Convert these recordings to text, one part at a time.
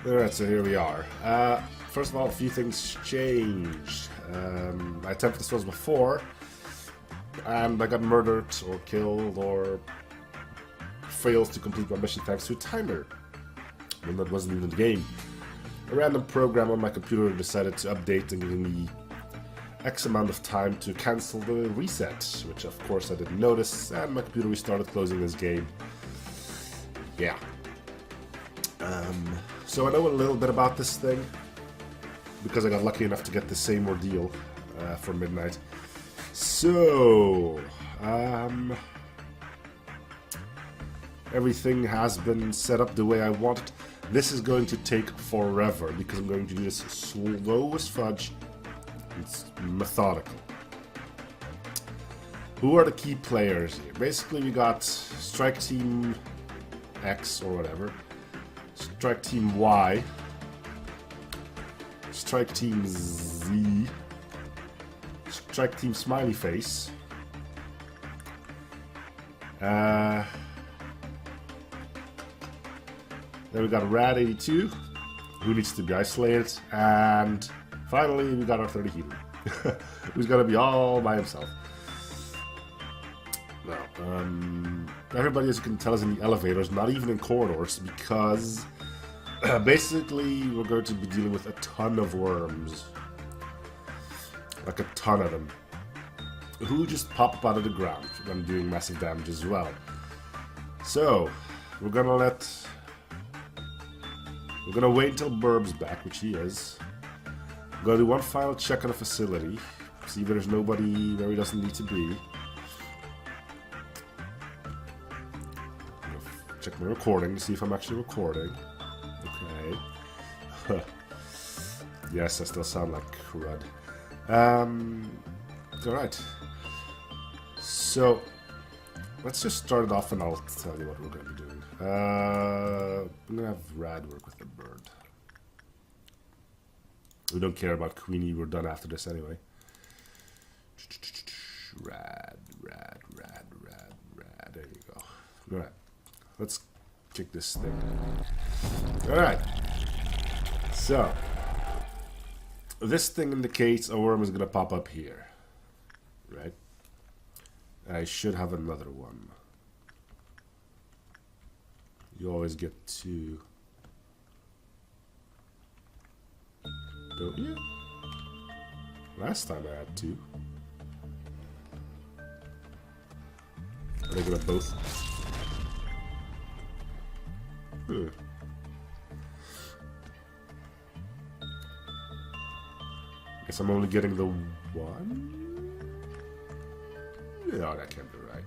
Alright, so here we are. First of all, a few things changed. I attempted this once before, and I got murdered or killed or failed to complete my mission thanks to a timer when that wasn't even the game. A random program on my computer decided to update and give me X amount of time to cancel the reset, which of course I didn't notice, and my computer restarted closing this game. Yeah. So I know a little bit about this thing, because I got lucky enough to get the same ordeal for midnight. So, everything has been set up the way I want it. This is going to take forever, because I'm going to do this slow as fudge. It's methodical. Who are the key players here? Basically, we got Strike Team X or whatever, Strike Team Y, Strike Team Z, Strike Team Smiley Face, then we got Rad 82, who needs to be isolated, and finally we got our 30 Heater, who's gonna be all by himself. Now, everybody, as you can tell, is in the elevators, not even in corridors, because basically we're going to be dealing with a ton of worms. Like a ton of them. Who just pop up out of the ground and doing massive damage as well. So, we're gonna wait until Burb's back, which he is. We're gonna do one final check on the facility. See if there's nobody where he doesn't need to be. Check my recording to see if I'm actually recording. Okay. Yes, I still sound like crud. Alright. So, let's just start it off and I'll tell you what we're going to be doing. I'm going to have Rad work with the bird. We don't care about Queenie, we're done after this anyway. Rad. There you go. Alright. Let's kick this thing. Alright. So, this thing indicates a worm is going to pop up here. Right? I should have another one. You always get two. Don't you? Last time I had two. Are they going to both? Guess I'm only getting the one? No, that can't be right.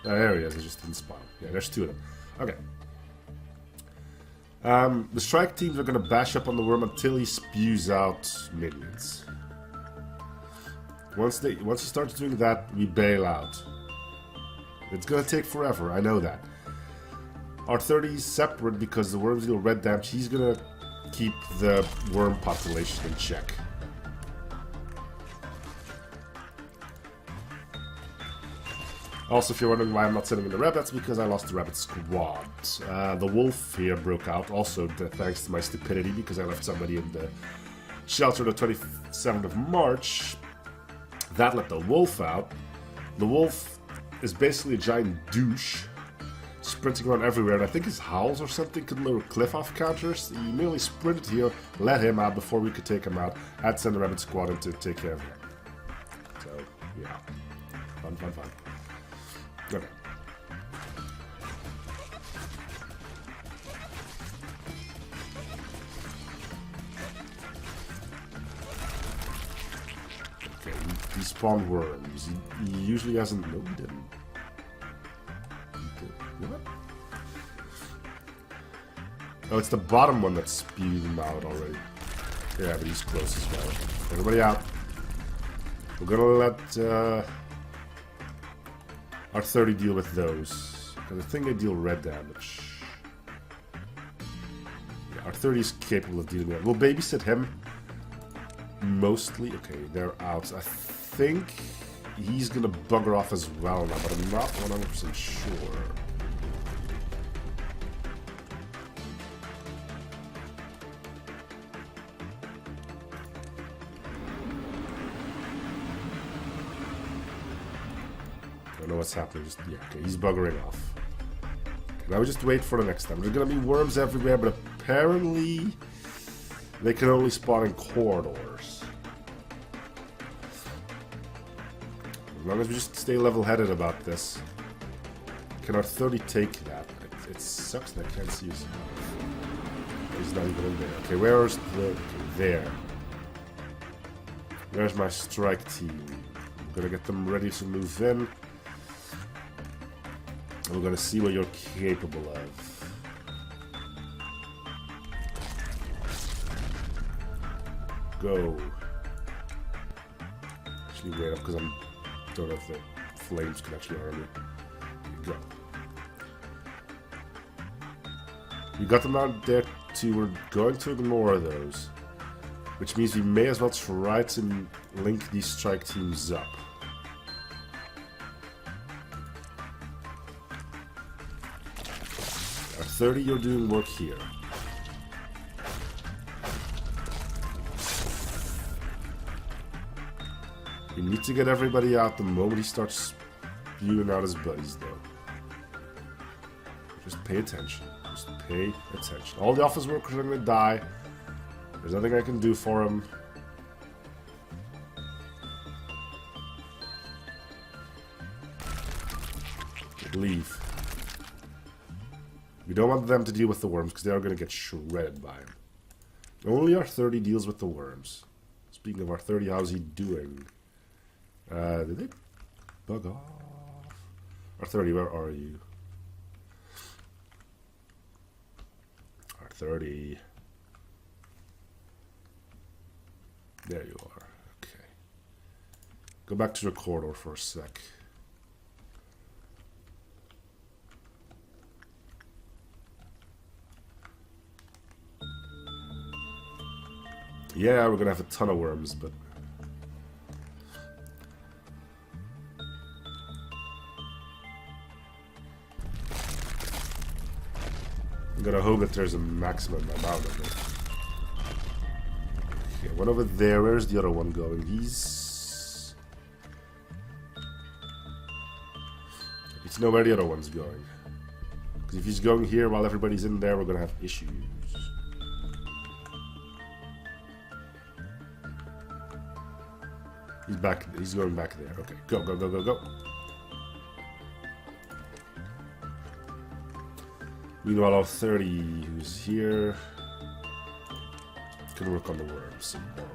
Oh, there he is, it just didn't spawn. Yeah, there's two of them. Okay. The strike teams are gonna bash up on the worm until he spews out minions. Once he starts doing that, we bail out. It's gonna take forever, I know that. Our 30 is separate because the worms deal red damage. He's gonna keep the worm population in check. Also, if you're wondering why I'm not sending in the rabbit, that's because I lost the rabbit squad. The wolf here broke out, also thanks to my stupidity, because I left somebody in the shelter the 27th of March. That let the wolf out. The wolf is basically a giant douche, sprinting around everywhere, and I think his howls or something could lower cliff-off counters. He merely sprinted here, let him out before we could take him out. I had to send the rabbit squad in to take care of him. So, yeah. Fun. Okay. Okay, he spawned worms. He usually hasn't... No, he didn't. What? Oh, it's the bottom one that spewed him out already. Yeah, but he's close as well. Everybody out. We're gonna let our 30 deal with those. Because I think they deal red damage. Yeah, our 30 is capable of dealing with it. We'll babysit him. Mostly. Okay, they're out. I think he's gonna bugger off as well now, but I'm not 100% sure. Don't know what's happening. Just yeah, okay, he's buggering off. Okay, now we just wait for the next time. There's gonna be worms everywhere, but apparently they can only spawn in corridors. As long as we just stay level-headed about this. Can our 30 take that? It sucks that I can't see his. He's not even in there. Okay, where's the... Okay, there. There's my strike team. I'm gonna get them ready to move in. And we're gonna see what you're capable of. Go. Actually, wait up, because I don't know if the flames can actually harm me. Go. We got them out there too. We're going to ignore those. Which means we may as well try to link these strike teams up. Our 30, you're doing work here. We need to get everybody out the moment he starts spewing out his buddies, though. Just pay attention. Just pay attention. All the office workers are going to die. There's nothing I can do for them. Leave. We don't want them to deal with the worms because they are going to get shredded by them. Only our 30 deals with the worms. Speaking of our 30, how's he doing? Did they bug off? Our 30, where are you? Our 30. There you are. Okay. Go back to the corridor for a sec. Yeah, we're gonna have a ton of worms, but... I'm gonna hope that there's a maximum amount of it. Okay, one over there. Where's the other one going? He's... I need to know where the other one's going. Because if he's going here while everybody's in there, we're gonna have issues. He's back. He's going back there. Okay, go, go, go, go, go. Meanwhile, our 30 who's here can work on the worms some more.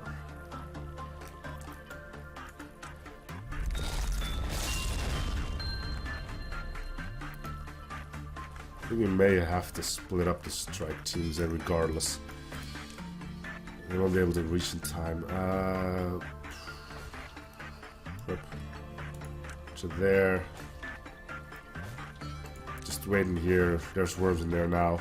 I think we may have to split up the strike teams then regardless. They won't be able to reach in time. So there. Just waiting here. There's worms in there now.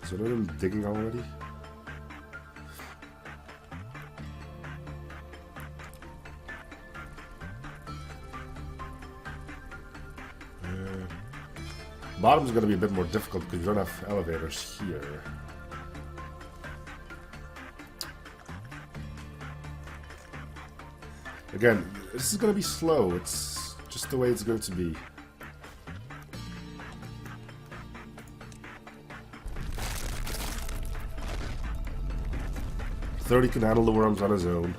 Is one of them digging already? Bottom's going to be a bit more difficult because we don't have elevators here. Again, this is going to be slow. It's just the way it's going to be. "30 can handle the worms on his own.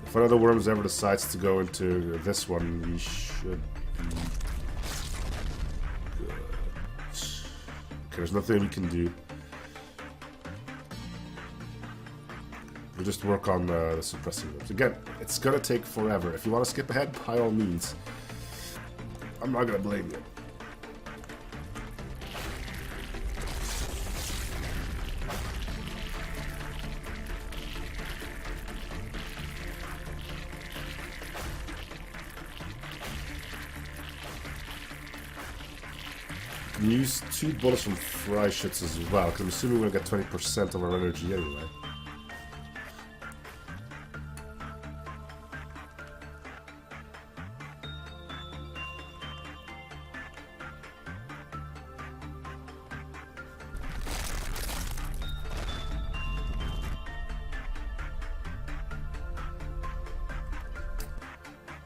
If one of the worms ever decides to go into this one, we should be good. Okay, there's nothing we can do. We'll just work on the suppressing worms. Again, it's gonna take forever. If you want to skip ahead, by all means. I'm not gonna blame you. use 2 bullets from Freischütz as well, because I'm assuming we'll get 20% of our energy anyway.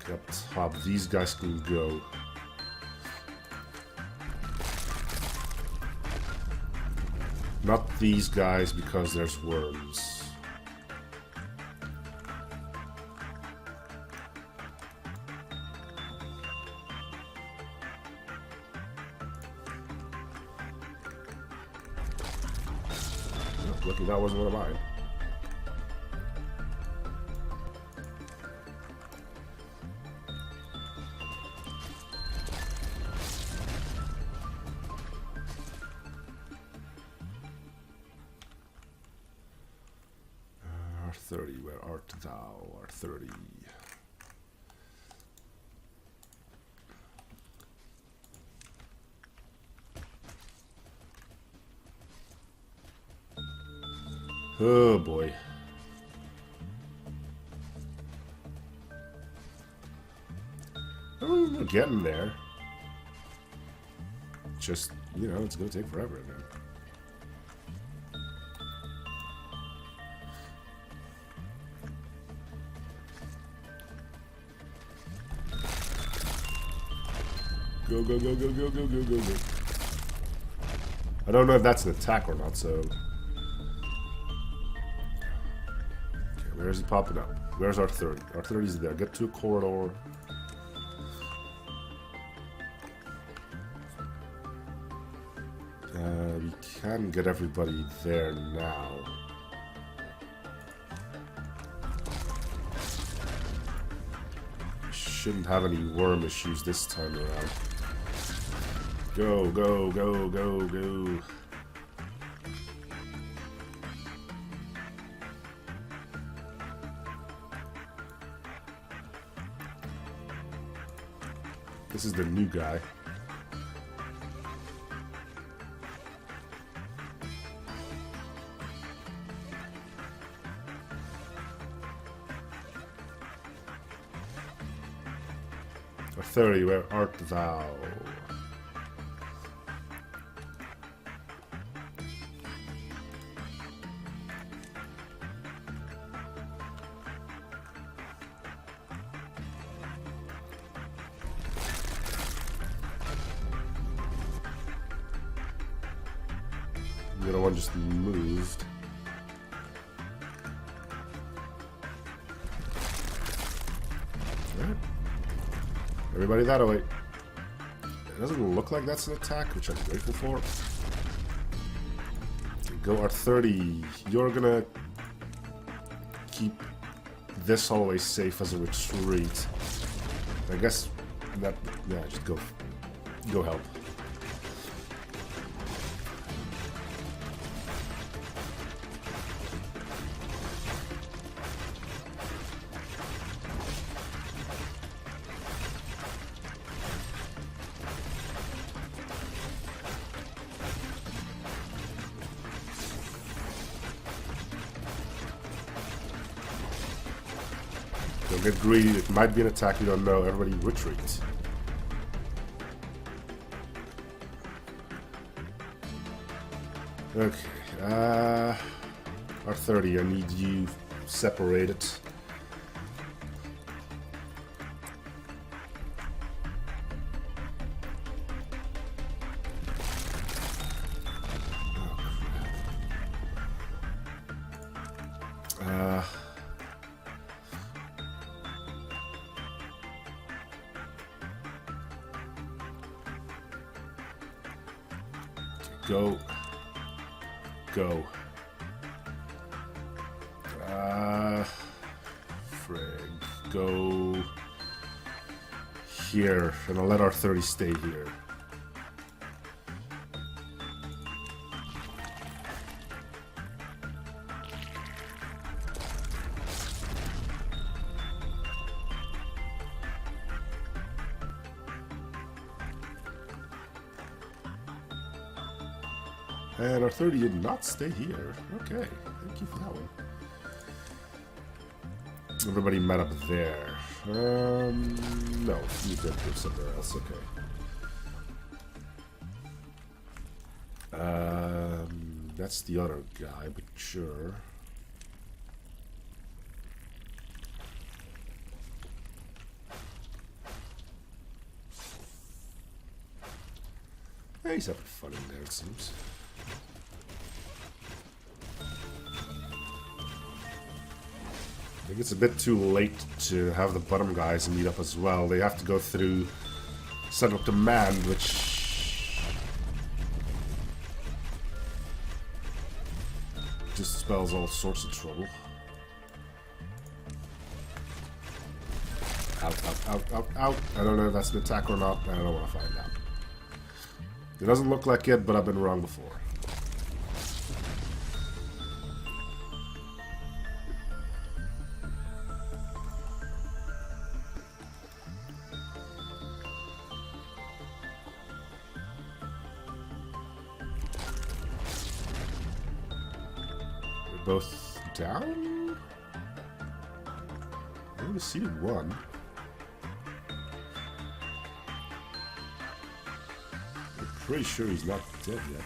Okay, up top, these guys can go. Not these guys, because there's worms. Oh, lucky that wasn't one of mine. R30, where art thou? R30. Oh boy. Oh, we're getting there. Just, you know, it's gonna take forever, man. Go, go, go, go, go, go, go, go, go. I don't know if that's an attack or not, so... Okay, where is he popping up? Where's R30? R30's there. Get to a corridor. We can get everybody there now. Shouldn't have any worm issues this time around. Go, go, go, go, go. This is the new guy. R30, where art thou? The other one just moved. Right. Everybody that way. It doesn't look like that's an attack, which I'm grateful for. Okay, go R30. You're gonna keep this hallway safe as a retreat. I guess that, yeah, just go help. Don't get greedy, it might be an attack you don't know. Everybody retreat. Okay, R30, I need you separated. Go. Go. Frig. Go here, and I'll let R30 stay here. And our 30 did not stay here. Okay, thank you for that one. Everybody met up there. No, you did go somewhere else. Okay. That's the other guy, but sure. Yeah, he's having fun in there, it seems. I think it's a bit too late to have the bottom guys meet up as well. They have to go through Central Command, which just spells all sorts of trouble. Out, out, out, out, out. I don't know if that's an attack or not. I don't want to find out. It doesn't look like it, but I've been wrong before. Both down? I only seeded one. I'm pretty sure he's not dead yet.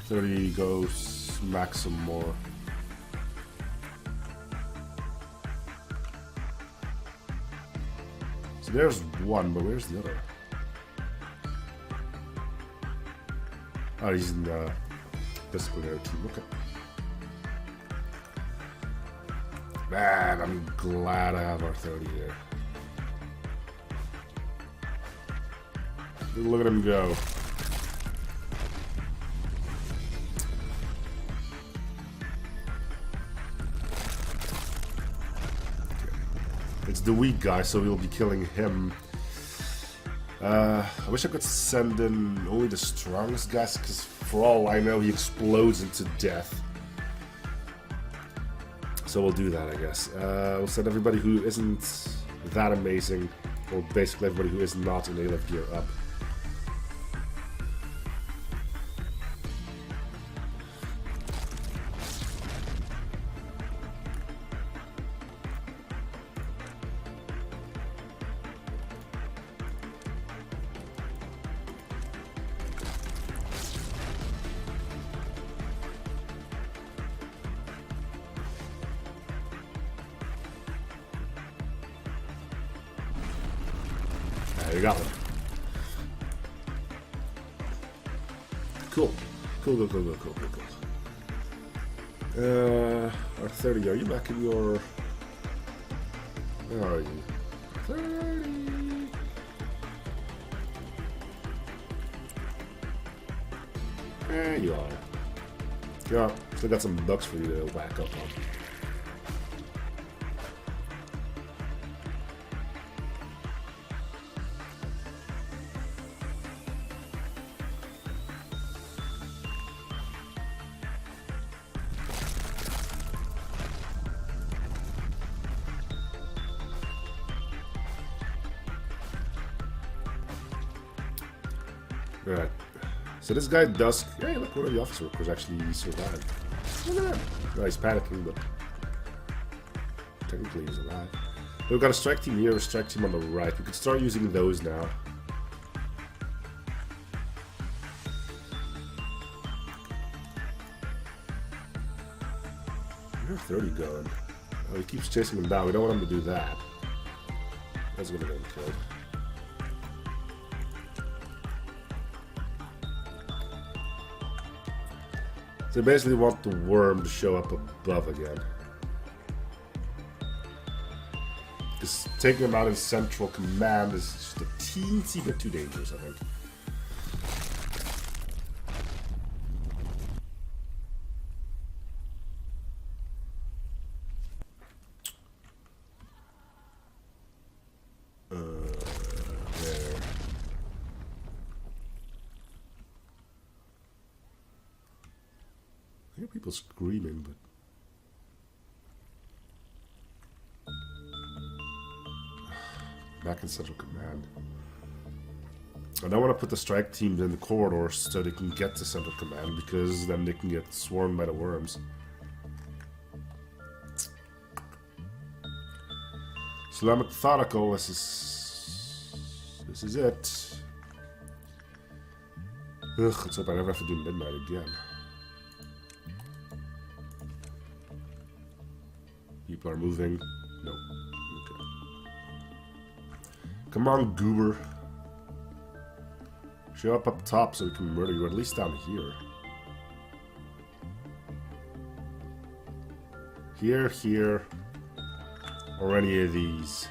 30 go smack some more. So there's one, but where's the other? Oh, he's in the disciplinary team. Okay. Man, I'm glad I have our 30 here. Look at him go. Okay. It's the weak guy, so we'll be killing him. I wish I could send in only the strongest guys, because for all I know, he explodes into death. So we'll do that, I guess. We'll send everybody who isn't that amazing, or basically everybody who is not in A-Lev gear up. You got one. Cool. Cool. Our 30, are you back in your... Where are you? 30! There you are. Yeah, still got some bucks for you to whack up on. Alright. So this guy does... Hey, look, one of the office workers actually survived. Look at that. No, he's panicking, but... technically he's alive. We've got a strike team here, a strike team on the right. We could start using those now. Where's 30 going? Oh, he keeps chasing him down. We don't want him to do that. That's gonna get him killed. So they basically want the worm to show up above again. Because taking him out in Central Command is just a teensy bit too dangerous, I think. There. I hear people screaming, but... Back in Central Command. I don't want to put the strike teams in the corridors so they can get to Central Command, because then they can get swarmed by the worms. Slow methodical, this is it. Ugh, let's hope I never have to do midnight again. People are moving. No. Okay. Come on, goober. Show up top so we can murder you, at least down here. Here, or any of these.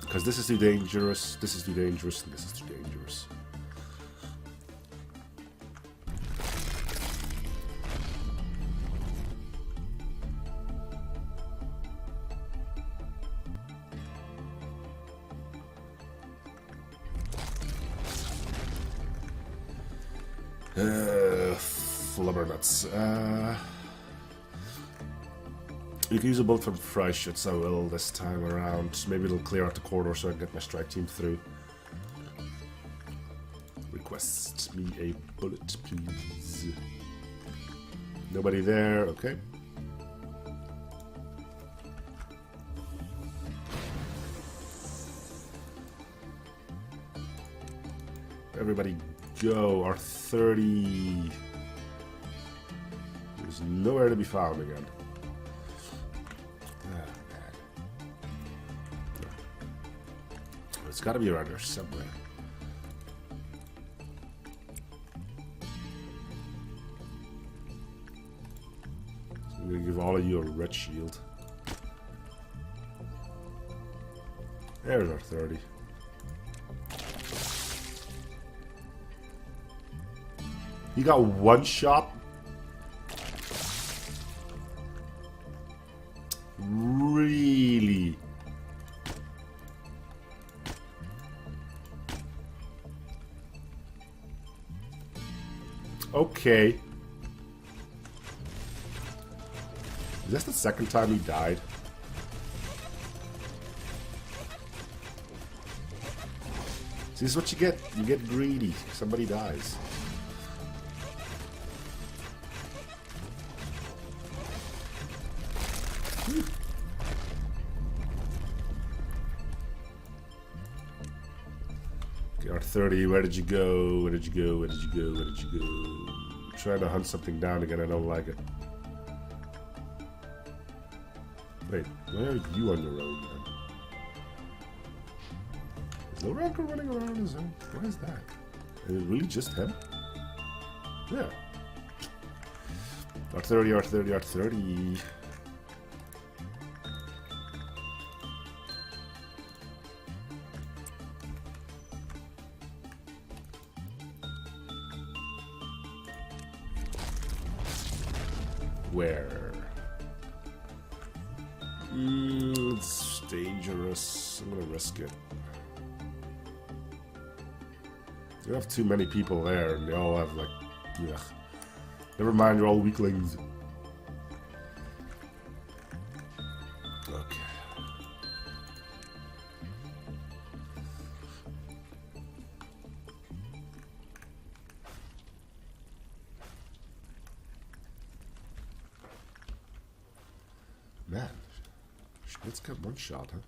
Because this is too dangerous, this is too dangerous, and this is too dangerous. Flubber nuts. You can use a bullet from Freischütz, I will this time around. Maybe it'll clear out the corridor so I can get my strike team through. Request me a bullet, please. Nobody there, okay. Everybody go, our 30. There's nowhere to be found again. It's got to be around here somewhere. So I'm going to give all of you a red shield. There's our 30. You got one shot? Really? Okay. Is this the second time he died? See, this is what you get. You get greedy. Somebody dies. Okay, our 30, where did you go? Where did you go? Where did you go? Where did you go? I'm trying to hunt something down again, I don't like it. Wait, where are you on your own, man? Is Low Ranker running around on his own? What is that? Is it really just him? Yeah. Our 30, our 30, our 30. Where? It's dangerous. I'm gonna risk it. You have too many people there, and they all have like, yeah. Never mind, you're all weaklings. Okay. Man, Schmitz got one shot, huh?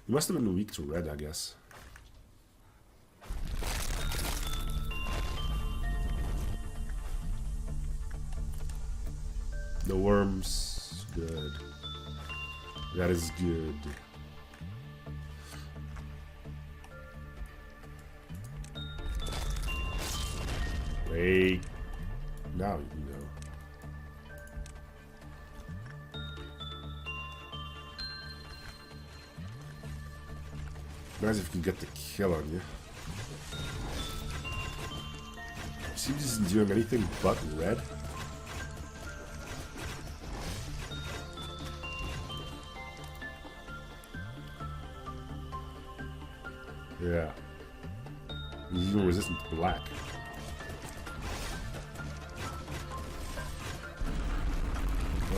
He must have been weak to red, I guess. The worms, good. That is good. Wait. Now you can go. Nice if you can get the kill on you. See, he isn't doing anything but red. Yeah. He's even resistant to black.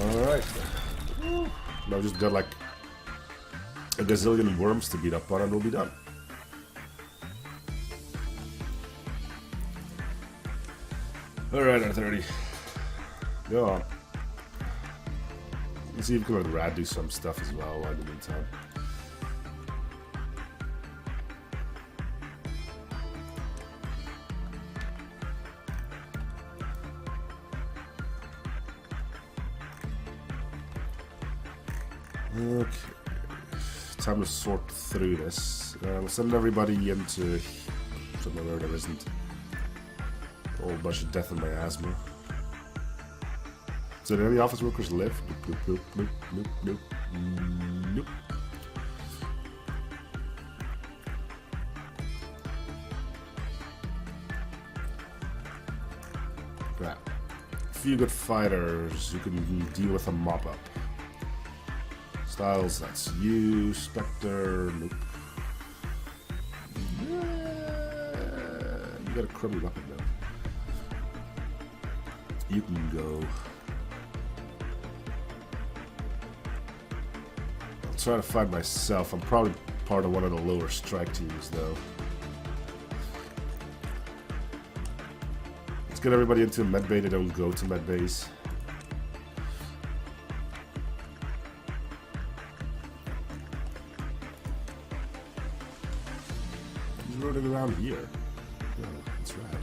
Alright. Now just got like a gazillion worms to beat up on and we'll be done. Alright, R30. Go on. Let's see if we can let Rad do some stuff as well in the meantime. Okay. Time to sort through this. We'll send everybody into somewhere where there isn't a whole bunch of death in my asthma. So did any office workers live? Nope, nope, nope, nope, nope, nope. Right. A few good fighters who can deal with a mop-up. Styles, that's you. Spectre, nope. You got a crummy weapon though. You can go. I'll try to find myself. I'm probably part of one of the lower strike teams though. Let's get everybody into medbay. They don't go to medbays. Running around here. Oh, that's right.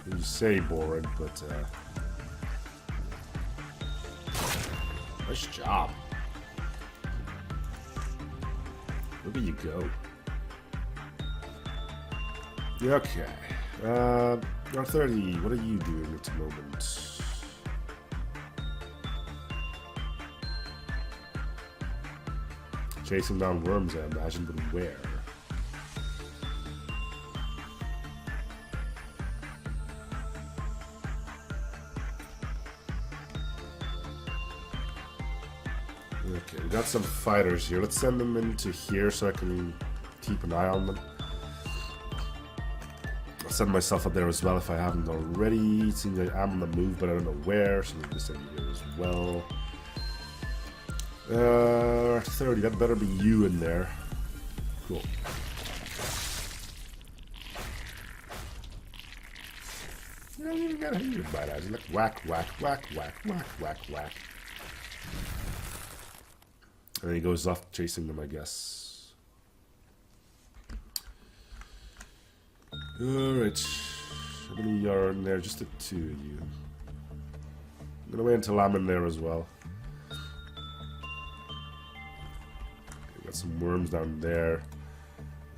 You say boring, but nice job. Look at you go. Yeah, okay. R30, what are you doing at the moment? Chasing down worms, I imagine, but where? Okay, we got some fighters here. Let's send them into here so I can keep an eye on them. I'll send myself up there as well if I haven't already. It seems like I'm on the move, but I don't know where, so I'm just send you here as well. 30, that better be you in there. Cool. You don't even gotta hit your bite eyes. Like whack, whack, whack, whack, whack, whack, whack. And then he goes off chasing them, I guess. Alright. How many are in there? Just the two of you. I'm gonna wait until I'm in there as well. Okay, got some worms down there.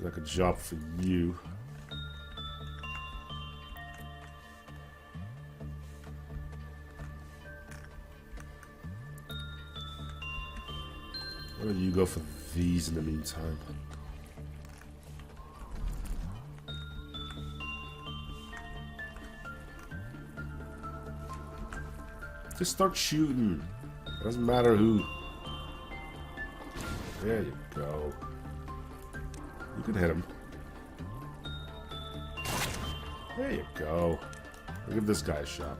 Like a job for you. Why don't you go for these in the meantime? Just start shooting. Doesn't matter who. There you go. You can hit him. There you go. I'll give this guy a shot.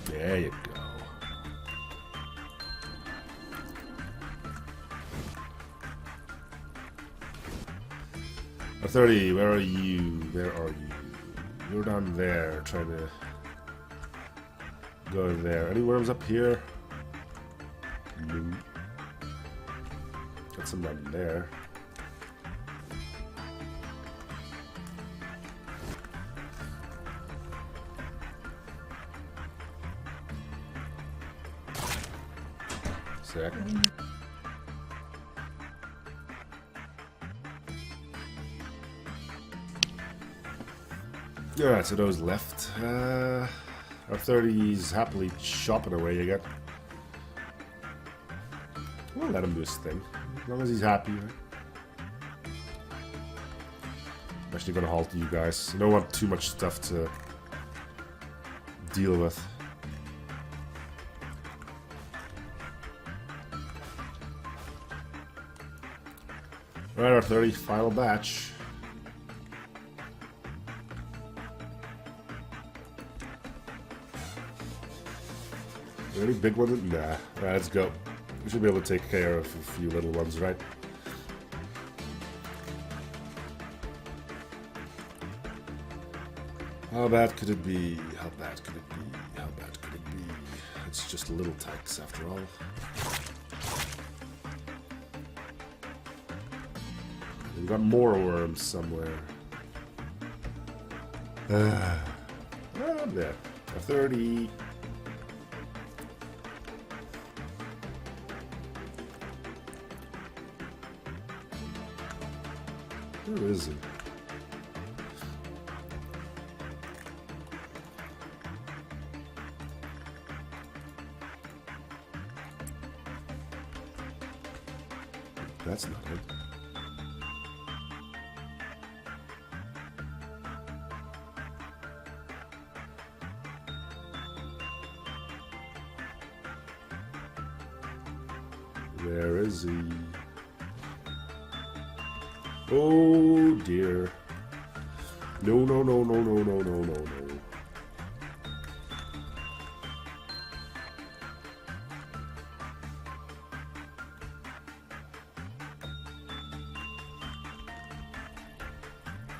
There you go. R30, where are you? Where are you? You're down there, trying to go there. Any worms up here? No. Got some down there. Sick. Alright, so those left. R30's happily chopping away again. We'll let him do his thing. As long as he's happy, right? I'm actually gonna halt you guys. I don't want too much stuff to deal with. Alright, our 30 final batch. Any big one? Nah. Alright, let's go. We should be able to take care of a few little ones, right? How bad could it be? How bad could it be? How bad could it be? It's just little tykes after all. We've got more worms somewhere. There. A 30. Where is he? That's not him. Where is he? Oh dear. No, no, no, no, no, no, no, no, no.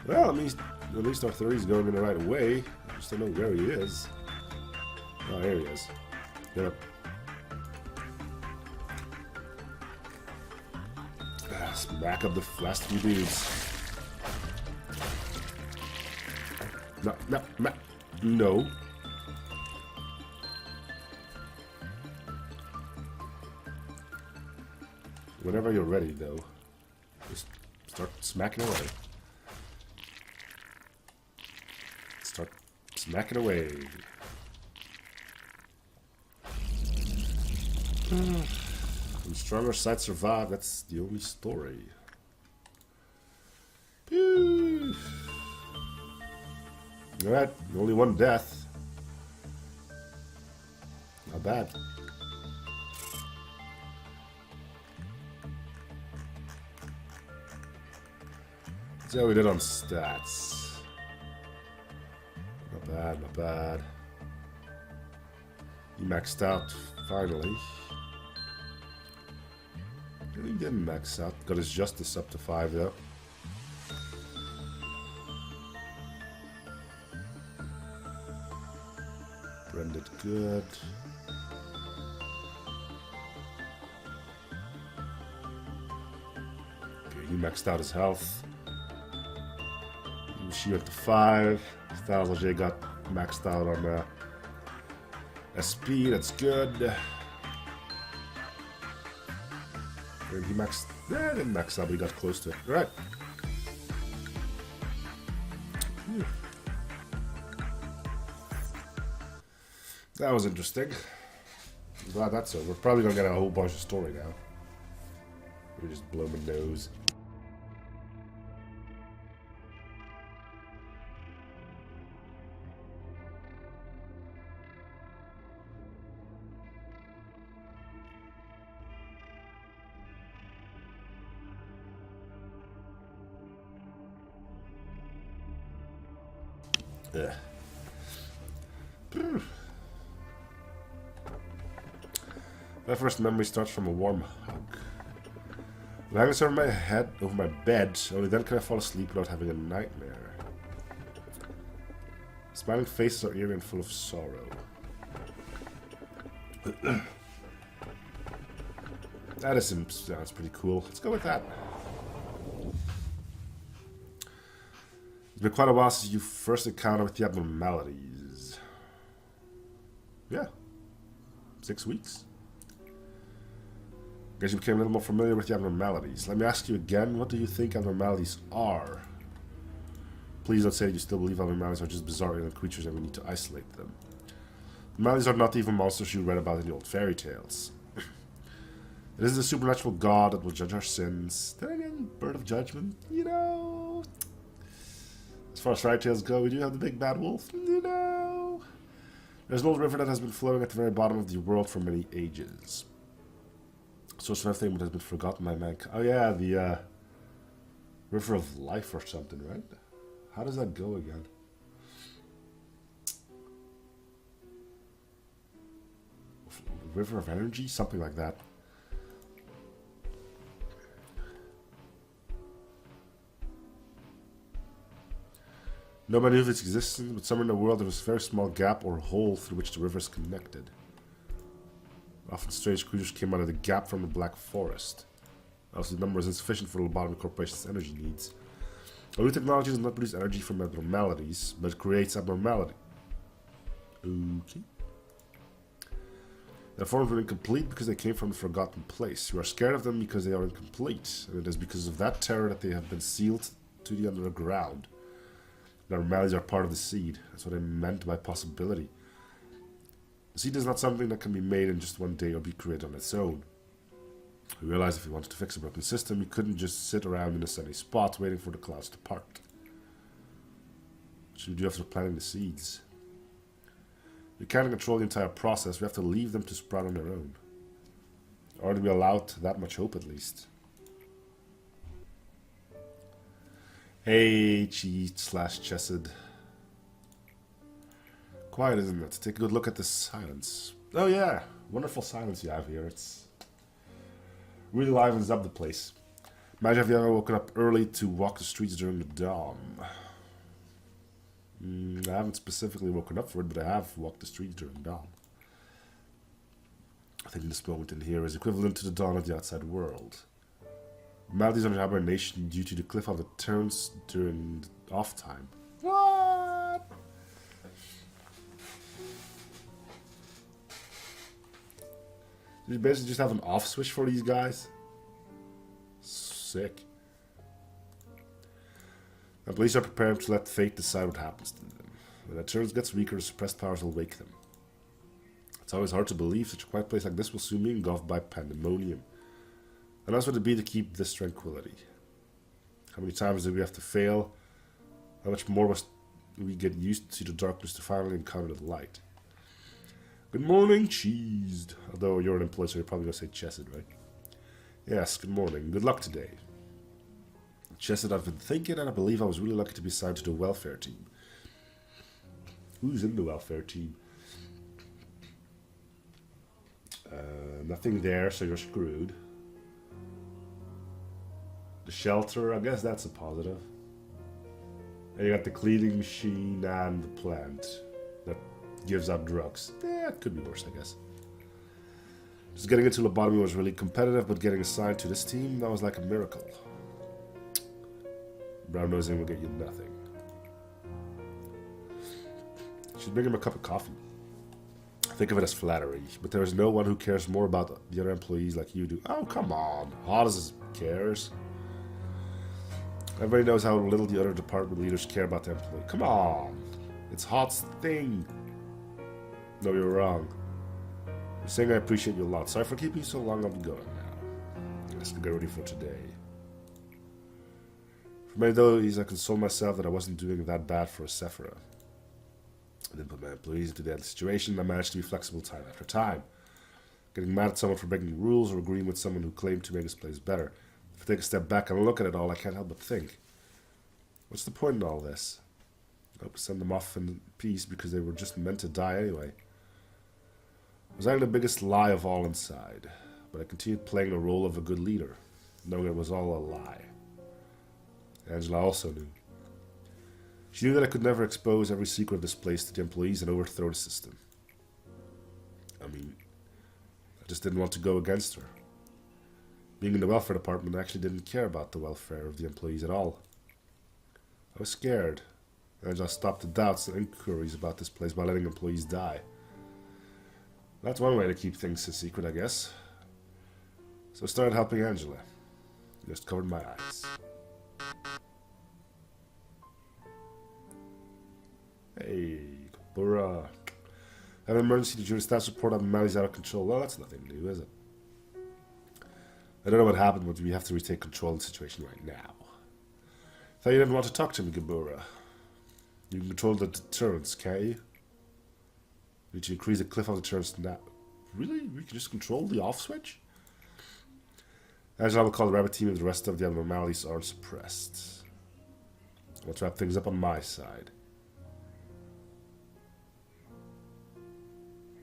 Well, at least our 30 is going in the right way. I just don't know where he is. Oh, here he is. Yep. Smack up the last few dudes. No, no, no. No. Whenever you're ready, though, just start smacking away. Start smacking away. And stronger side survive, that's the only story. Alright, only one death. Not bad. Let's see how we did on stats. Not bad, not bad. He maxed out, finally. He didn't max out. Got his justice up to 5 though. Rendered good. Okay, he maxed out his health. She went to 5. Styles J got maxed out on SP. That's good. And he maxed. Yeah, didn't max out, but he got close to it. Alright. That was interesting. I'm glad that's over. We're probably gonna get a whole bunch of story now. We just blow my nose. Ugh. My first memory starts from a warm hug. Lying over my head, over my bed, only then can I fall asleep without having a nightmare. Smiling faces are eerie and full of sorrow. That sounds pretty cool. Let's go with that. It's been quite a while since you first encountered with the abnormalities. Yeah. 6 weeks. Guess you became a little more familiar with the abnormalities. Let me ask you again, what do you think abnormalities are? Please don't say that you still believe abnormalities are just bizarre alien creatures and we need to isolate them. Abnormalities are not even monsters you read about in the old fairy tales. It is the supernatural God that will judge our sins. Then again, bird of judgment, you know. As far as fairy tales go, we do have the big bad wolf, you know. There's an old river that has been flowing at the very bottom of the world for many ages. Source of everything that has been forgotten by mankind. Oh yeah, the river of life or something, right? How does that go again? River of energy? Something like that. Nobody knew of its existence, but somewhere in the world there was a very small gap or hole through which the rivers connected. Often strange creatures came out of the gap from the Black Forest. Also, the number is insufficient for the Lobotomy Corporation's energy needs. Our new technology does not produce energy from abnormalities, but creates abnormality. Okay. Their forms were incomplete because they came from a forgotten place. You are scared of them because they are incomplete, and it is because of that terror that they have been sealed to the underground. The abnormalities are part of the seed. That's what I meant by possibility. The seed is not something that can be made in just one day or be created on its own. We realized if we wanted to fix a broken system, we couldn't just sit around in a sunny spot waiting for the clouds to part. What should we do after planting the seeds? We can't control the entire process. We have to leave them to sprout on their own. Or to be allowed that much hope at least. Hey, Cheat/Chesed. Quiet, isn't it? Take a good look at this silence. Oh yeah, wonderful silence you have here. It's really livens up the place. Imagine if you ever woken up early to walk the streets during the dawn. I haven't specifically woken up for it, but I have walked the streets during dawn. I think this moment in here is equivalent to the dawn of the outside world. Maladies are in hibernation due to the cliff of the turns during off time. What? Did you basically just have an off switch for these guys? Sick. The police are prepared to let fate decide what happens to them. When the turns gets weaker, the suppressed powers will wake them. It's always hard to believe such a quiet place like this will soon be engulfed by pandemonium. And that's what it'd be to keep this tranquility. How many times did we have to fail? How much more must we get used to the darkness to finally encounter the light? Good morning, Cheesed. Although you're an employee, so you're probably going to say Chesed, right? Yes, good morning. Good luck today. Chesed, I've been thinking, and I believe I was really lucky to be assigned to the welfare team. Who's in the welfare team? Nothing there, so you're screwed. The shelter, I guess that's a positive. And you got the cleaning machine and the plant that gives out drugs. It could be worse, I guess. Just getting into lobotomy was really competitive, but getting assigned to this team, that was like a miracle. Brown nosing will get you nothing. You should bring him a cup of coffee. Think of it as flattery, but there is no one who cares more about the other employees like you do. Oh, come on. Hodges cares. Everybody knows how little the other department leaders care about their employee. Come on. It's Hot's thing. No, you're wrong. You're saying I appreciate you a lot. Sorry for keeping you so long. I'm going now. Let's get ready for today. For many days, I console myself that I wasn't doing that bad for a Sephira. I didn't put my employees into that situation. I managed to be flexible time after time. Getting mad at someone for breaking rules or agreeing with someone who claimed to make his place better. If I take a step back and look at it all, I can't help but think. What's the point in all this? I hope to send them off in peace because they were just meant to die anyway. I was having the biggest lie of all inside, but I continued playing the role of a good leader, knowing it was all a lie. Angela also knew. She knew that I could never expose every secret of this place to the employees and overthrow the system. I mean, I just didn't want to go against her. Being in the welfare department, I actually didn't care about the welfare of the employees at all. I was scared. Angela stopped the doubts and inquiries about this place by letting employees die. That's one way to keep things a secret, I guess. So I started helping Angela. Just covered my eyes. Hey, Kabura. I have an emergency to do a staff report on Mali's out of control. Well, that's nothing new, is it? I don't know what happened, but we have to retake control of the situation right now. Thought you didn't want to talk to me, Gebura. You can control the deterrence, can't you? Need to increase the cliff of deterrence now. Really? We can just control the off switch? Angela will call the rabbit team if the rest of the abnormalities aren't suppressed. Let's wrap things up on my side.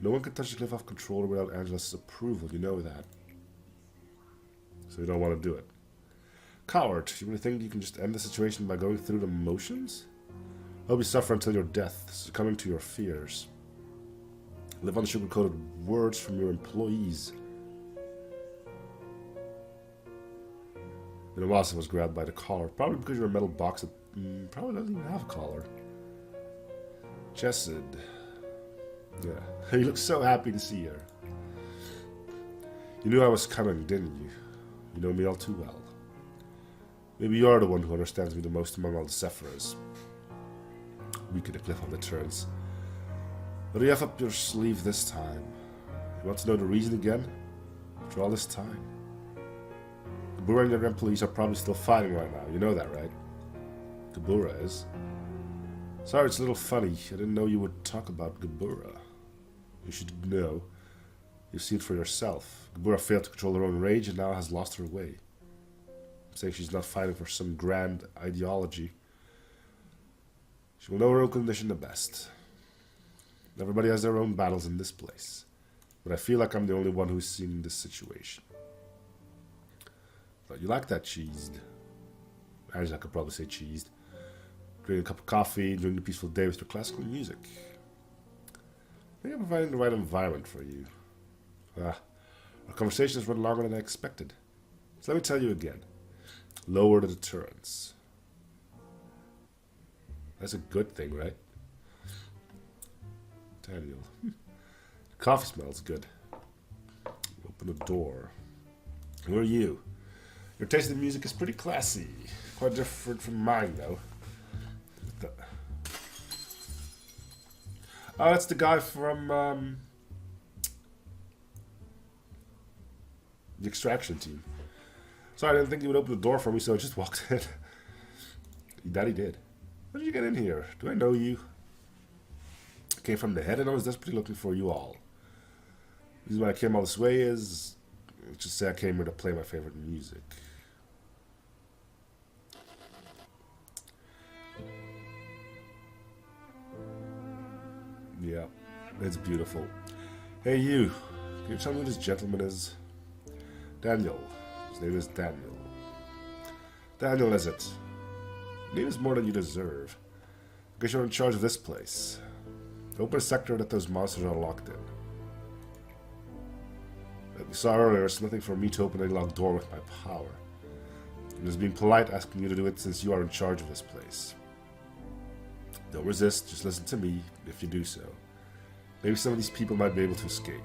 No one can touch the cliff off controller without Angela's approval, you know that. So you don't want to do it. Coward, you really think you can just end the situation by going through the motions? I hope you suffer until your death, succumbing to your fears. Live on the sugar-coated words from your employees. Inawasa was grabbed by the collar, probably because you're a metal box that probably doesn't even have a collar. Chesed. Yeah, you look so happy to see her. You knew I was coming, didn't you? You know me all too well. Maybe you're the one who understands me the most among all the Sephiras. Weak at the cliff of deterrence. What do you have up your sleeve this time? You want to know the reason again? After all this time? Gebura and your employees are probably still fighting right now, you know that, right? Gebura is. Sorry, it's a little funny. I didn't know you would talk about Gebura. You should know. You see it for yourself. Gebura failed to control her own rage and now has lost her way. I'm saying she's not fighting for some grand ideology. She will know her own condition the best. Everybody has their own battles in this place. But I feel like I'm the only one who's seen this situation. Thought you like that cheesed. Angela could probably say cheesed. Drink a cup of coffee, enjoying a peaceful day with your classical music. I think I'm providing the right environment for you. Our conversation has run longer than I expected. So let me tell you again. Lower the deterrence. That's a good thing, right? Daniel. Coffee smells good. Open the door. Who are you? Your taste in music is pretty classy. Quite different from mine, though. Oh, that's the guy from the extraction team. Sorry, I didn't think he would open the door for me, so I just walked in. That he did. How did you get in here? Do I know you? I came from the head and I was desperately looking for you all. The reason why I came all this way is, let's just say I came here to play my favorite music. Yeah, it's beautiful. Hey you, can you tell me who this gentleman is? Daniel. His name is Daniel. Daniel, is it? Your name is more than you deserve. I guess you're in charge of this place. Open a sector that those monsters are locked in. Like we saw earlier, it's nothing for me to open any locked door with my power. I'm just being polite asking you to do it since you are in charge of this place. Don't resist, just listen to me if you do so. Maybe some of these people might be able to escape.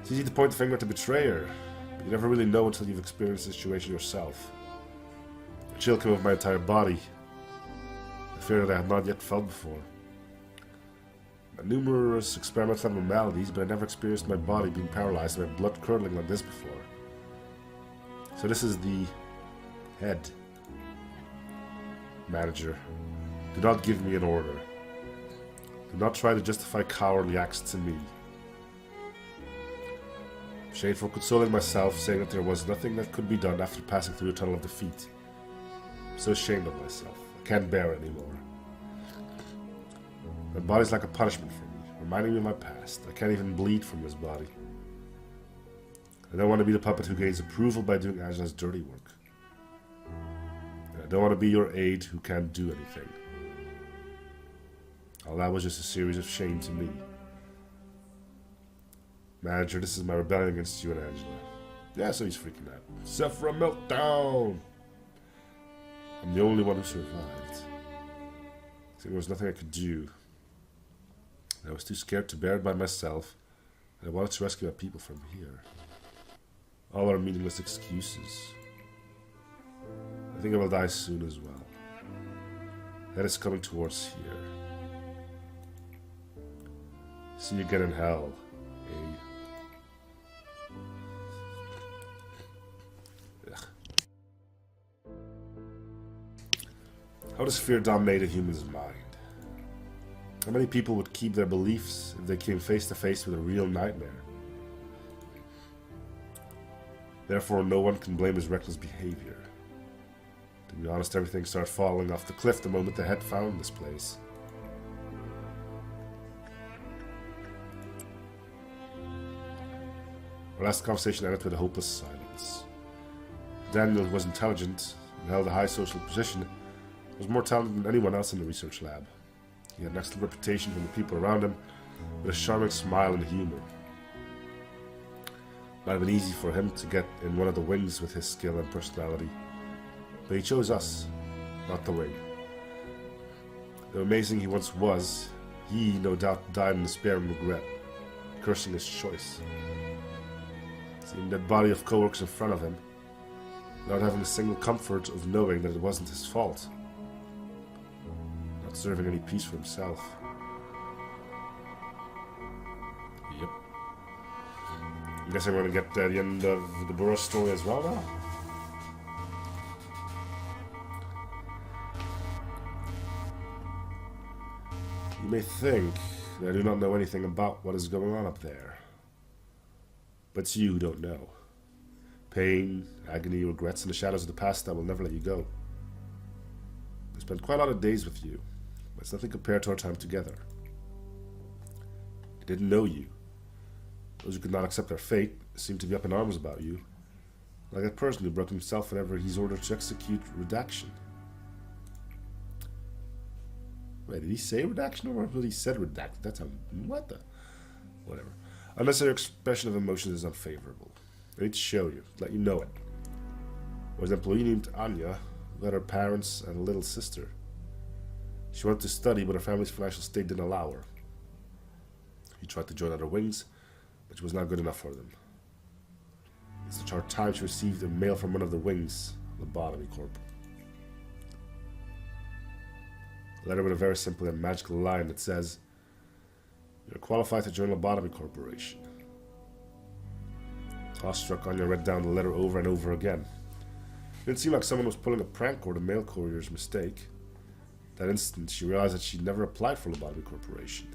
It's easy to point the finger at the betrayer, but you never really know until you've experienced the situation yourself. A chill came over my entire body. A fear that I had not yet felt before. I had numerous experimental abnormalities, but I never experienced my body being paralyzed and my blood curdling like this before. So this is the head. Manager, do not give me an order. Do not try to justify cowardly acts to me. Shameful consoling myself, saying that there was nothing that could be done after passing through a tunnel of defeat. I'm so ashamed of myself. I can't bear it anymore. My body's like a punishment for me, reminding me of my past. I can't even bleed from this body. I don't want to be the puppet who gains approval by doing Angela's dirty work. I don't want to be your aide who can't do anything. All that was just a series of shame to me. Manager, this is my rebellion against you and Angela. Yeah, so he's freaking out. Sephira meltdown! I'm the only one who survived. There was nothing I could do. I was too scared to bear it by myself, and I wanted to rescue my people from here. All are meaningless excuses. I think I will die soon as well. That is coming towards here. See you again in hell, eh? How does fear dominate a human's mind? How many people would keep their beliefs if they came face to face with a real nightmare? Therefore, no one can blame his reckless behavior. To be honest, everything started falling off the cliff the moment the head found this place. Our last conversation ended with a hopeless silence. Daniel was intelligent and held a high social position, was more talented than anyone else in the research lab. He had an excellent reputation from the people around him, with a charming smile and humor. It might have been easy for him to get in one of the wings with his skill and personality, but he chose us, not the wing. Though amazing he once was, he no doubt died in despair and regret, cursing his choice. Seeing that body of co-workers in front of him, without having a single comfort of knowing that it wasn't his fault. Not serving any peace for himself. Yep. I guess I'm going to get the end of the Burroughs story as well now. You may think that I do not know anything about what is going on up there. But it's you who don't know. Pain, agony, regrets, and the shadows of the past that will never let you go. I spent quite a lot of days with you, but it's nothing compared to our time together. I didn't know you. Those who could not accept their fate seemed to be up in arms about you, like that person who broke himself whenever he's ordered to execute redaction. Wait, did he say redaction or did he said redact? That's how. What the? Whatever. Unless their expression of emotion is unfavorable. I need to show you, let you know it. There was an employee named Anya, who had her parents and a little sister. She wanted to study, but her family's financial state didn't allow her. He tried to join other wings, but she was not good enough for them. In such hard time, she received a mail from one of the wings, Lobotomy Corp. A letter with a very simple and magical line that says, "You're qualified to join Lobotomy Corporation." Awestruck, Anya read down the letter over and over again. It didn't seem like someone was pulling a prank or the mail courier's mistake. That instant, she realized that she'd never applied for Lobotomy Corporation.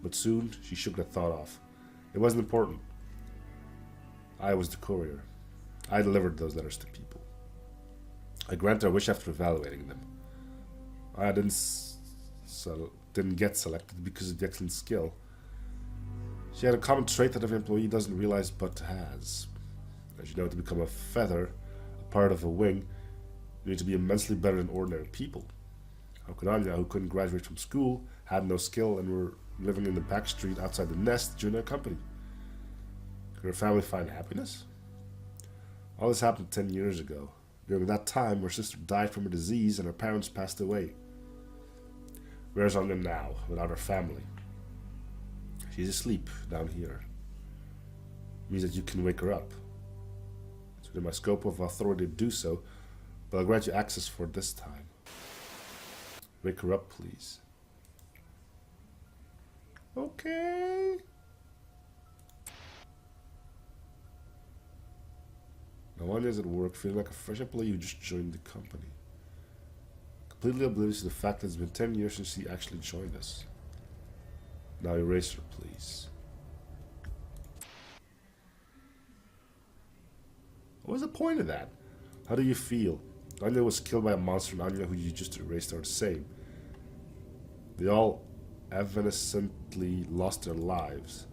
But soon, she shook that thought off. It wasn't important. I was the courier. I delivered those letters to people. I granted her wish after evaluating them. I didn't get selected because of the excellent skill. She had a common trait that every employee doesn't realize but has. As you know, to become a feather, a part of a wing, you need to be immensely better than ordinary people. How could Anya, who couldn't graduate from school, had no skill, and were living in the back street outside the nest, join their company? Could her family find happiness? All this happened 10 years ago. During that time, her sister died from a disease and her parents passed away. Where's Anya now, without her family? She's asleep down here. It means that you can wake her up. It's within my scope of authority to do so, but I'll grant you access for this time. Wake her up, please. Okay. Now Anya's at work, feeling like a fresh employee who just joined the company. Completely oblivious to the fact that it's been 10 years since she actually joined us. Now erase her, please. What was the point of that? How do you feel? Anya was killed by a monster and Anya, who you just erased, are the same. They all evanescently lost their lives.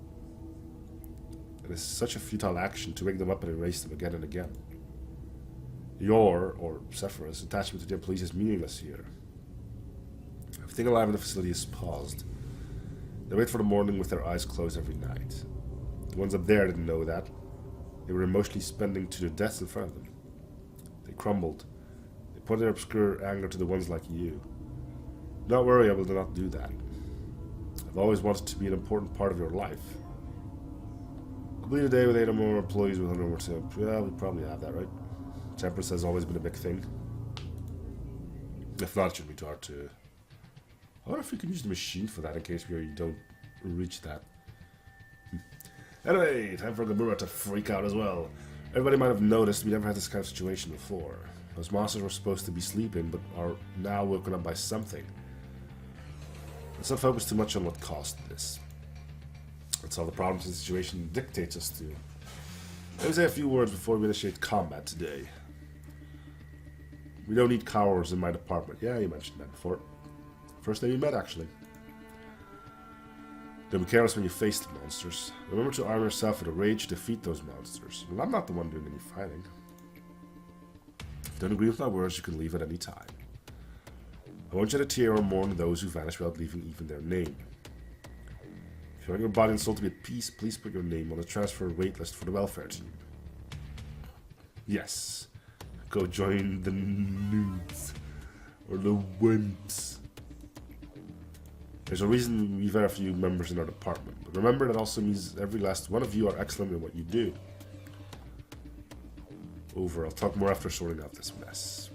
It is such a futile action to wake them up and erase them again and again. Your, or Sephiroth's, attachment to the employees is meaningless here. Everything alive in the facility is paused. They wait for the morning with their eyes closed every night. The ones up there didn't know that. They were emotionally spending to their deaths in front of them. They crumbled. They put their obscure anger to the ones like you. Do not worry, I will not do that. I've always wanted to be an important part of your life. Complete a day with 8 or more employees with 100 more temp. Yeah, we probably have that, right? Temperance has always been a big thing. If not, it shouldn't be too hard to... I wonder if we can use the machine for that in case we don't reach that. Anyway, time for Gamura to freak out as well. Everybody might have noticed we never had this kind of situation before. Those monsters were supposed to be sleeping, but are now woken up by something. Let's not focus too much on what caused this. Let's solve the problems the situation dictates us to. Let me say a few words before we initiate combat today. We don't need cowards in my department. Yeah, you mentioned that before. First day we met, actually. Don't be careless when you face the monsters. Remember to arm yourself with a rage to defeat those monsters. Well, I'm not the one doing any fighting. If you don't agree with my words, you can leave at any time. I won't shed a tear or mourn those who vanish without leaving even their name. If you want your body and soul to be at peace, please put your name on the transfer wait list for the welfare team. Yes. Go join the noobs. Or the wimps. There's a reason we have very few members in our department. But remember, that also means every last one of you are excellent in what you do. Over. I'll talk more after sorting out this mess.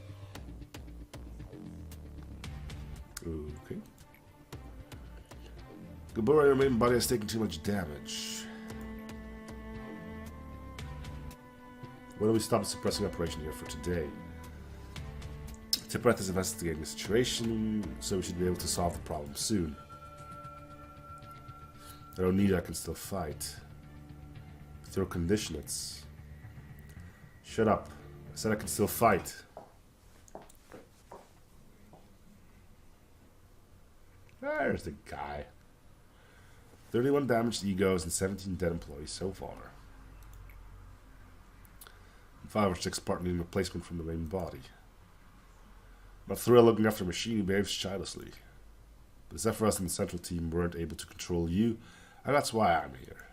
Okay. Gabora, your main body has taken too much damage. Why don't we stop the suppressing operation here for today? Tiprat is investigating the situation, so we should be able to solve the problem soon. I don't need it, I can still fight. With your condition, it's... Shut up. I said I can still fight. There's the guy. 31 damaged egos and 17 dead employees so far. 5 or 6 part needing replacement from the main body. Not thrilled looking after a machine who behaves childishly. But Zephyros and the central team weren't able to control you, and that's why I'm here.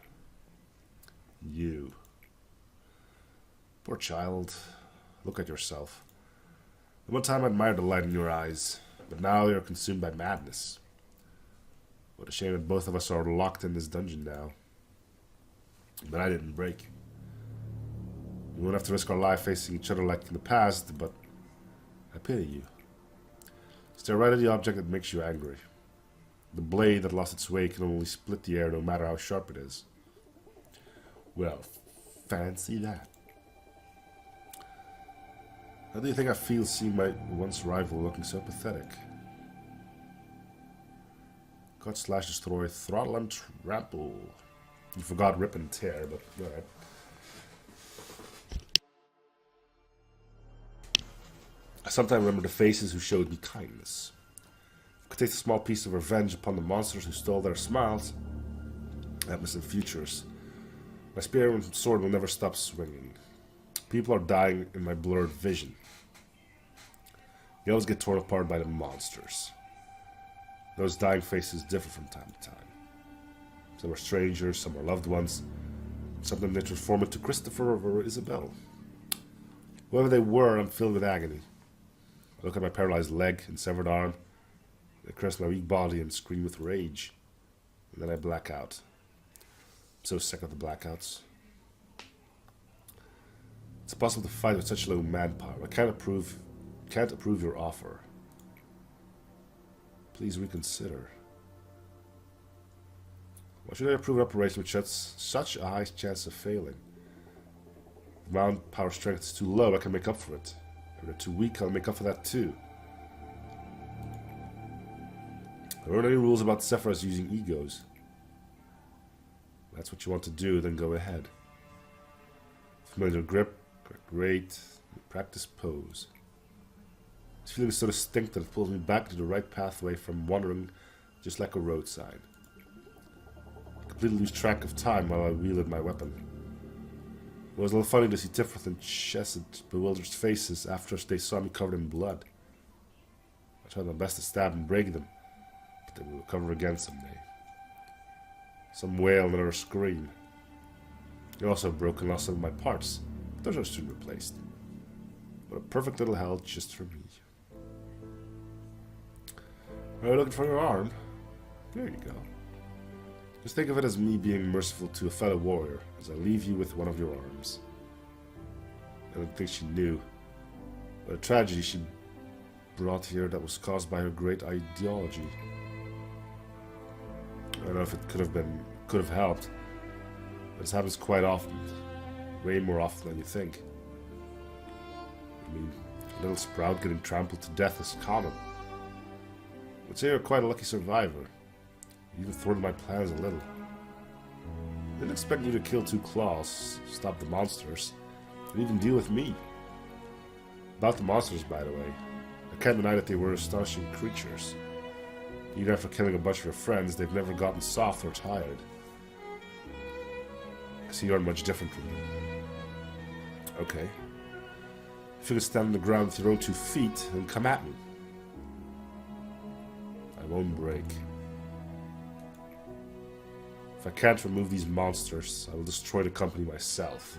You. Poor child. Look at yourself. At one time I admired the light in your eyes, but now you're consumed by madness. What a shame that both of us are locked in this dungeon now. But I didn't break. We won't have to risk our life facing each other like in the past, but I pity you. Stare right at the object that makes you angry. The blade that lost its way can only split the air no matter how sharp it is. Well, fancy that. How do you think I feel seeing my once rival looking so pathetic? Cut, slash, destroy, throttle, and trample. You forgot rip and tear, but alright. I sometimes remember the faces who showed me kindness. I could take a small piece of revenge upon the monsters who stole their smiles. That missing futures. My spear and sword will never stop swinging. People are dying in my blurred vision. They always get torn apart by the monsters. Those dying faces differ from time to time. Some are strangers, some are loved ones. Some of them they transform into Christopher or Isabel. Whoever they were, I'm filled with agony. I look at my paralyzed leg and severed arm. I caress my weak body and scream with rage. And then I black out. I'm so sick of the blackouts. It's impossible to fight with such low manpower. I can't approve your offer. Please reconsider. Why should I approve an operation which has such a high chance of failing? If my power strength is too low, I can make up for it. If they're too weak, I'll make up for that too. There aren't any rules about Zephyros using egos. If that's what you want to do, then go ahead. Familiar grip, correct rate, practice pose. This feeling is so distinct that it pulls me back to the right pathway from wandering just like a road sign. I completely lose track of time while I wielded my weapon. It was a little funny to see Tifrith and Chesed bewildered faces after they saw me covered in blood. I tried my best to stab and break them, but they will recover again someday. Some wail and another scream. I also broke and lost some of my parts, but those are soon replaced. What a perfect little hell just for me. Are you looking for your arm? There you go. Just think of it as me being merciful to a fellow warrior, as I leave you with one of your arms. I don't think she knew what a tragedy she brought here that was caused by her great ideology. I don't know if it could have helped, but this happens quite often. Way more often than you think. I mean, A little sprout getting trampled to death is common. I'd say you're quite a lucky survivor. You even thwarted my plans a little. I didn't expect you to kill 2 claws, stop the monsters, and even deal with me. About the monsters, by the way. I can't deny that they were astonishing creatures. Even after killing a bunch of your friends, they've never gotten soft or tired. I see you aren't much different from them. Okay. If you could stand on the ground with your own 2 feet, then come at me. I won't break. If I can't remove these monsters, I will destroy the company myself.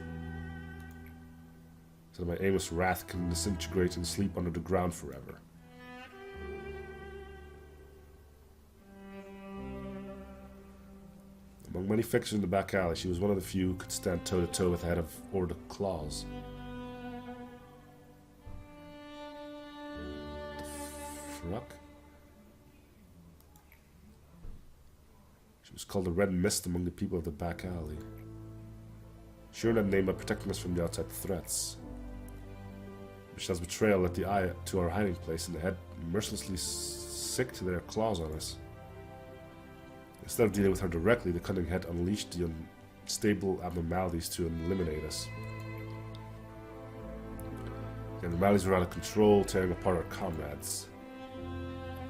So that my aimless wrath can disintegrate and sleep under the ground forever. Among many fixers in the back alley, she was one of the few who could stand toe-to-toe with the head of Order Claws. The fuck? She was called the Red Mist among the people of the back alley. She earned that name by protecting us from the outside threats. Michelle's betrayal led the eye to our hiding place, and the head mercilessly sick to their claws on us. Instead of dealing with her directly, the cunning head unleashed the unstable abnormalities to eliminate us. The abnormalities were out of control, tearing apart our comrades.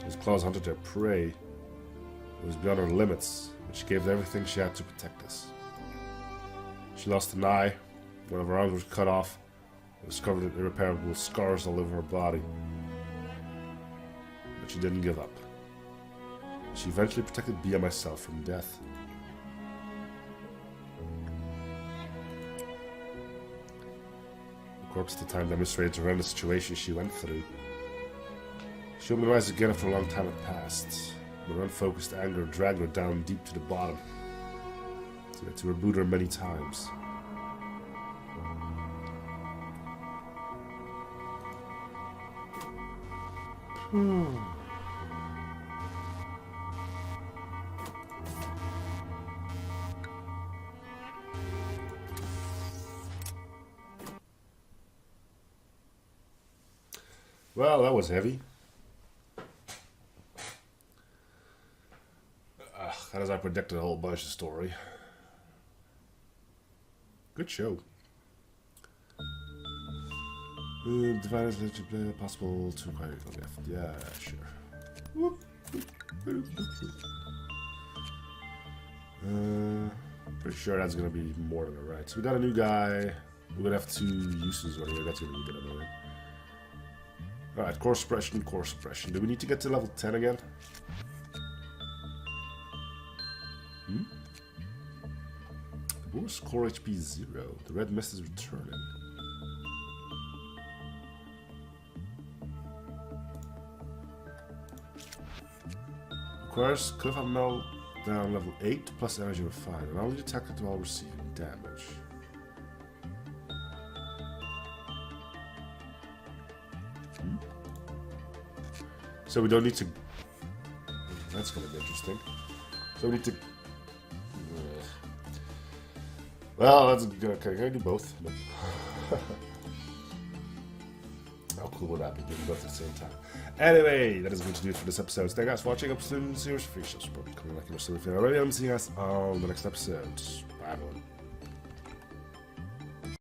His claws hunted their prey. It was beyond her limits, but she gave everything she had to protect us. She lost an eye, one of her arms was cut off, and was covered in irreparable scars all over her body. But she didn't give up. She eventually protected Bea and myself from death. The corpse at the time demonstrated the horrendous situation she went through. She opened her eyes again after a long time had passed. But her unfocused anger dragged her down deep to the bottom. So we had to reboot her many times. Well, that was heavy. As I predicted, a whole bunch of story. Good show. Divine is possible to acquire a gift. Yeah, sure. Pretty sure that's gonna be more than alright. So we got a new guy. We're gonna have 2 uses right here. That's gonna be good, annoying. Alright, core suppression, core suppression. Do we need to get to level 10 again? The boar's core HP 0. The red mist is returning. Requires cliff melt down level 8 plus energy refined, and only detected while receiving damage. So we don't need to. That's gonna be interesting. So we need to. Well, that's good. Okay, can I do both? No. How cool would that be doing both at the same time? Anyway, that is going to do it for this episode. Thank you guys for watching. Up soon. Series free show support. Coming like you know, so if you're already, I'm seeing you guys on the next episode. Bye, everyone.